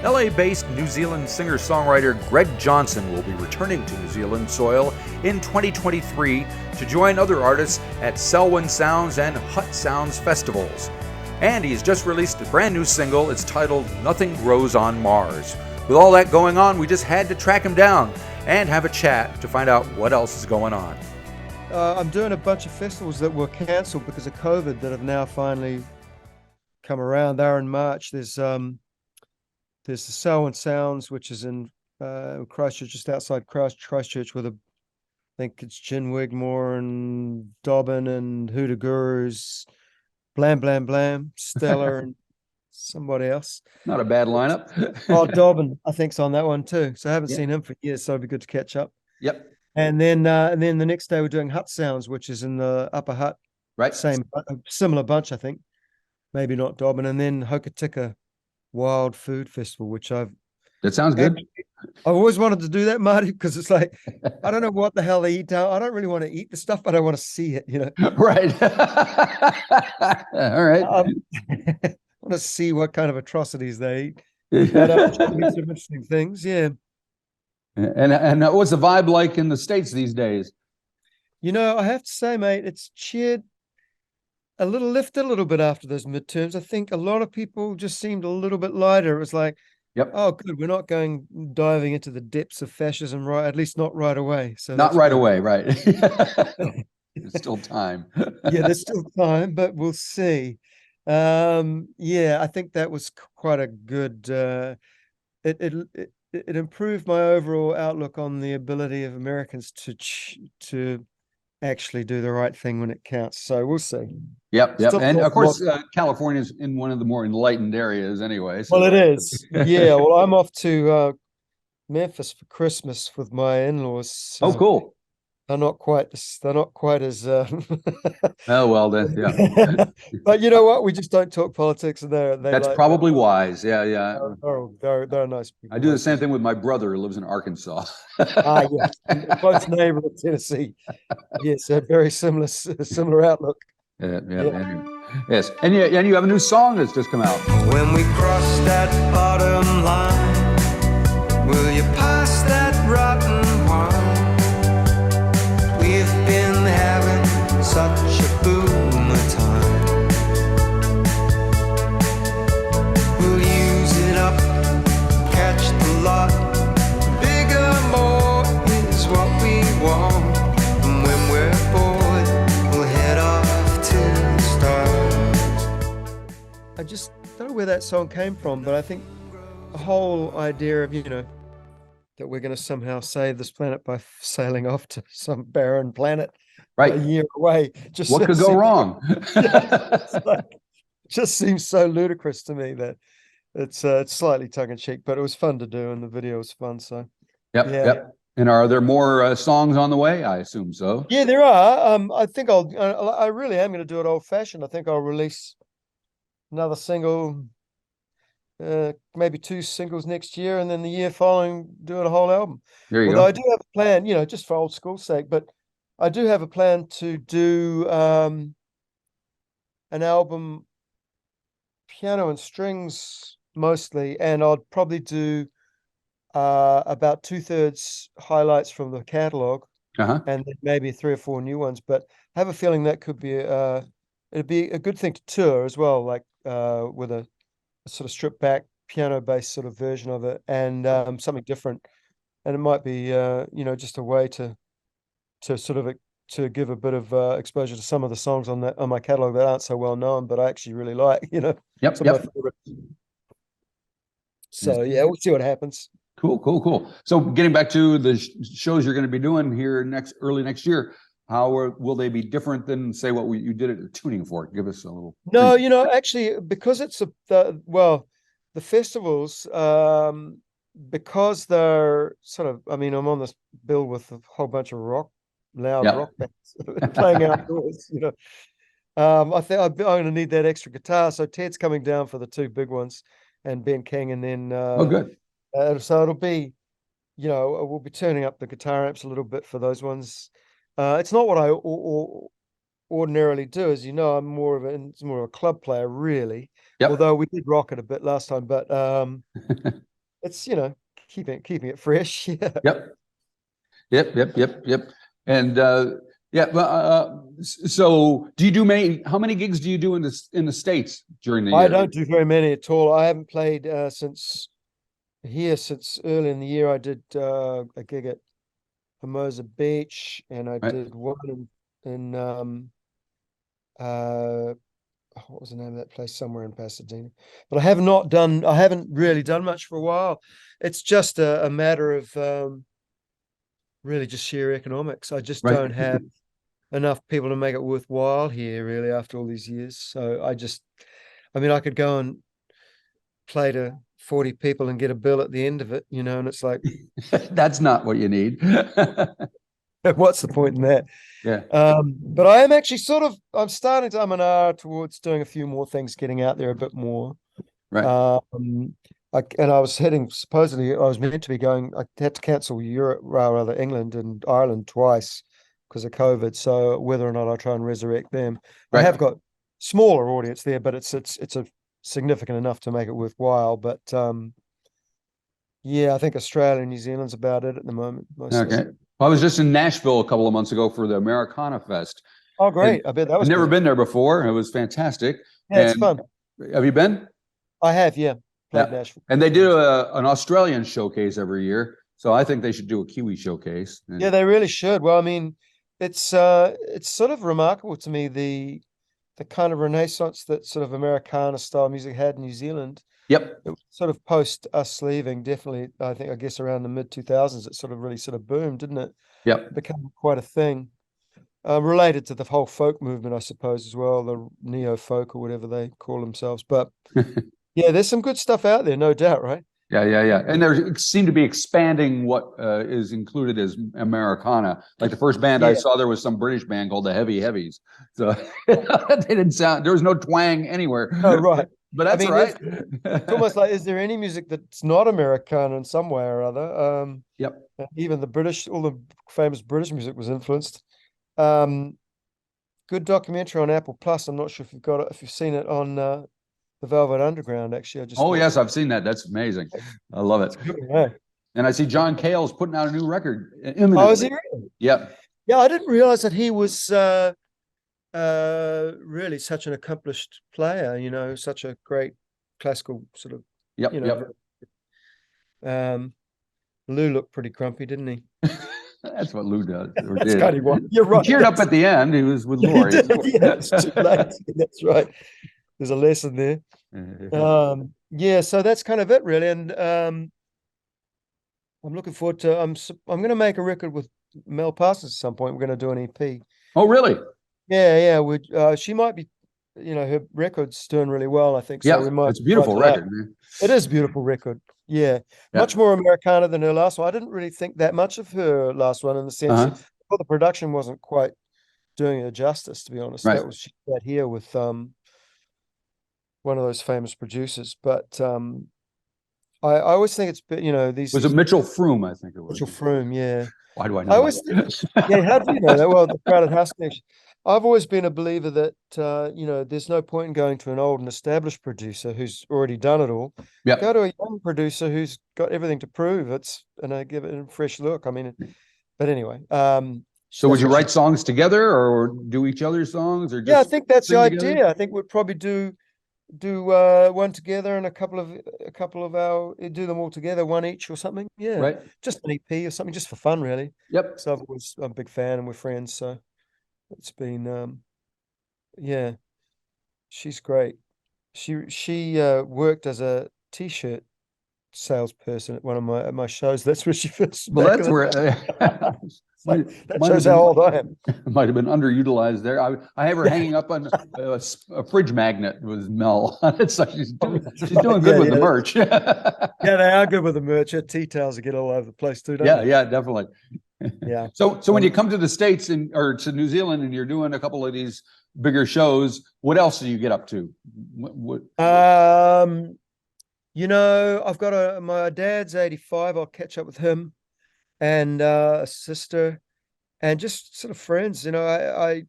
LA-based New Zealand singer-songwriter Greg Johnson will be returning to New Zealand soil in 2023 to join other artists at Selwyn Sounds and Hut Sounds festivals. And he's just released a brand new single. It's titled Nothing Grows on Mars. With all that going on, we just had to track him down and have a chat to find out what else is going on. I'm doing a bunch of festivals that were cancelled because of COVID that have now finally come around. They're in March. There's the Selwyn Sounds, which is in Christchurch, just outside Christchurch, with I think it's Gin Wigmore and Dobbin and Hoota Gurus, Blam Blam Blam, Stella and somebody else. Not a bad lineup. Oh, Dobbin, I think's on that one too. So I haven't seen him for years, so it'd be good to catch up. Yep. And then the next day we're doing Hut Sounds, which is in the Upper Hut. Right. Similar bunch, I think. Maybe not Dobbin. And then Hokitika Wild Food Festival, which that sounds good. I've always wanted to do that, Marty, because it's like, I don't know what the hell they eat down. I don't really want to eat the stuff, but I want to see it, Right. All right. I want to see what kind of atrocities they eat. But some interesting things, yeah. And what's the vibe like in the States these days? I have to say, mate, it's cheered lifted a little bit after those midterms. I think a lot of people just seemed a little bit lighter. It was like, yep. Oh, good. We're not diving into the depths of fascism, right? At least not right away. So not right away, right? There's still time. Yeah, there's still time, but we'll see. I think that was quite a good. It improved my overall outlook on the ability of Americans to actually do the right thing when it counts. So we'll see. Yep. And of course, California's in one of the more enlightened areas anyway. So. Well, it is. Yeah. Well, I'm off to Memphis for Christmas with my in-laws. So oh, cool. They're not quite as. Oh well, then yeah. But you know what? We just don't talk politics, and that's probably wise. Yeah. They're nice people. I do the same thing with my brother who lives in Arkansas. Yes, close neighbor of Tennessee. Yes, a very similar outlook. Yeah. Yes, and you have a new song that's just come out. When we cross that bottom line, will you pass that rotten wine? We've been having such a boom of time. We'll use it up, catch the lot. Bigger, more is what we want. And when we're bored, we'll head off to the stars. I just don't know where that song came from, but I think the whole idea of, that we're going to somehow save this planet by sailing off to some barren planet a year away. What could go wrong? Just seems so ludicrous to me that it's slightly tongue-in-cheek, but it was fun to do, and the video was fun. So, Yep. And are there more songs on the way? I assume so. Yeah, there are. I think I really am going to do it old-fashioned. I think I'll release another single. Maybe 2 singles next year, and then the year following doing a whole album. There you Although go. I do have a plan, just for old school sake, but I do have a plan to do an album, piano and strings mostly, and I'd probably do about 2/3 highlights from the catalog, and then maybe 3 or 4 new ones. But I have a feeling that could be it'd be a good thing to tour as well, like with a sort of stripped back piano based sort of version of it, and something different. And it might be just a way to sort of to give a bit of exposure to some of the songs on my catalog that aren't so well known, but I actually really like. Yep. So yeah, we'll see what happens. Cool. So getting back to the shows you're going to be doing here early next year, how will they be different than, say, what you did at the Tuning Fork? Give us a little. No, actually, because it's the festivals, because they're sort of, I'm on this bill with a whole bunch of loud rock bands playing outdoors. I think I'm going to need that extra guitar. So Ted's coming down for the 2 big ones, and Ben King, and then good. So it'll be, we'll be turning up the guitar amps a little bit for those ones. It's not what I ordinarily do, as you know. I'm more of a club player, really. Yep. Although we did rock it a bit last time, but it's, keeping it fresh. Yeah. Yep. And yeah, so do you do how many gigs do you do in the States during the year? I don't do very many at all. I haven't played since early in the year. I did a gig at Hermosa Beach, and I did one in what was the name of that place, somewhere in Pasadena. But I haven't really done much for a while. It's just a matter of really just sheer economics. I just don't have enough people to make it worthwhile here, really, after all these years. So I could go and play to 40 people and get a bill at the end of it, and it's like, that's not what you need. What's the point in that? Yeah. But I am actually I'm starting to towards doing a few more things, getting out there a bit more. Right. And I was supposedly I was meant to be going. I had to cancel England and Ireland twice because of COVID. So whether or not I try and resurrect them, I have got smaller audience there, but it's a significant enough to make it worthwhile. But yeah, I think Australia and New Zealand's about it at the moment. Mostly. Okay. I was just in Nashville a couple of months ago for the Americana Fest. Oh, great. I bet that was I've never been there before. It was fantastic. Yeah, it's fun. Have you been? I have, yeah. Played Nashville. And they do an Australian showcase every year. So I think they should do a Kiwi showcase. Yeah, they really should. Well, I mean, it's sort of remarkable to me, the kind of renaissance that sort of Americana style music had in New Zealand. Yep. It was sort of post us leaving, definitely. I guess around the mid 2000s, it sort of really sort of boomed, didn't it? Yep. It became quite a thing. Related to the whole folk movement, I suppose, as well, the neo folk or whatever they call themselves. But yeah, there's some good stuff out there, no doubt, right? Yeah. And there seem to be expanding what is included as Americana. Like the first band I saw, there was some British band called the Heavy Heavies. So they didn't sound, there was no twang anywhere. Oh, right. But that's right. It's almost like, is there any music that's not Americana in some way or other? Yep. Even all the famous British music was influenced. Good documentary on Apple Plus. I'm not sure if you've seen it on the Velvet Underground. Actually, yes, I've seen that. That's amazing. I love it. And I see John Cale's putting out a new record imminently. Oh, is he really? Yep. Yeah, I didn't realize that he was really such an accomplished player, such a great classical sort of Lou looked pretty grumpy, didn't he? That's what Lou does. That's kind of what you're right. He cheered up at the end. He was with Lori. It's too late. That's right. There's a lesson there. Yeah, so that's kind of it really. And I'm looking forward to I'm going to make a record with Mel Parsons at some point. We're going to do an EP. Oh, really? Yeah. She might be, her record's doing really well, I think. So it's a beautiful record, man. It is a beautiful record. Yeah. Much more Americana than her last one. I didn't really think that much of her last one in the sense that the production wasn't quite doing her justice, to be honest. Right. That was here with one of those famous producers. But I always think it's, these. Was it Mitchell Froom? I think it was. Mitchell Froom, yeah. Why do I know? I always think, how do you know that? Well, the Crowded House connection. I've always been a believer that there's no point in going to an old and established producer who's already done it all. Yep. Go to a young producer who's got everything to prove. Give it a fresh look. I mean, but anyway. So would you write songs together or do each other's songs, or just I think that's the idea. Together? I think we'd probably do one together and a couple of our do them all together, one each or something. Yeah, right. Just an EP or something, just for fun, really. Yep. So I'm a big fan and we're friends, so it's been she's great. She worked as a t-shirt salesperson at one of my shows. That's where she first. Well, that's where that shows how old I am. Might have been underutilized there. I have her hanging up on a fridge magnet with Mel. It's like she's doing good with the merch. Yeah, they are good with the merch. Her tea towels get all over the place too, don't they? Yeah, definitely. Yeah. So when you come to the States or to New Zealand and you're doing a couple of these bigger shows, what else do you get up to? I've got my dad's 85. I'll catch up with him, and a sister, and just sort of friends. The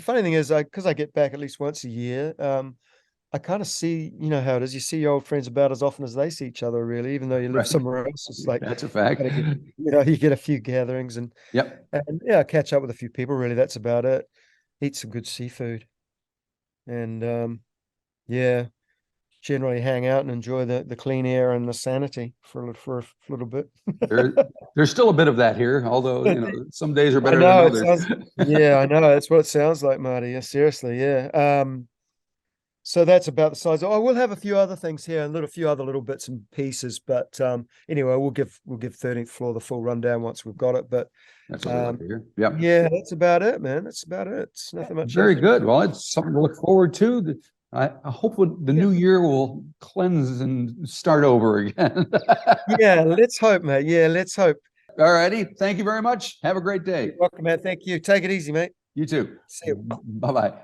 funny thing is, because I get back at least once a year, I kind of see, you know how it is. You see your old friends about as often as they see each other, really, even though you live Right. somewhere else. It's like That's a fact. you get a few gatherings and Yep. yeah, catch up with a few people. Really, that's about it. Eat some good seafood, and yeah, generally hang out and enjoy the clean air and the sanity for a little bit. There's still a bit of that here, although some days are I better than know others. yeah, I know that's what it sounds like, Marty. Yeah, seriously, yeah. So that's about the size. Oh, we'll have a few other things here and a few other little bits and pieces, but anyway, we'll give 13th floor the full rundown once we've got it. But That's what we like to hear. Yep. yeah, that's about it, man. That's about it. It's nothing much. Very good. Well, it's something to look forward to. I hope the new year will cleanse and start over again. Yeah, let's hope, mate. Yeah, let's hope. All righty. Thank you very much. Have a great day. You're welcome, man. Thank you. Take it easy, mate. You too. See you. Bye-bye.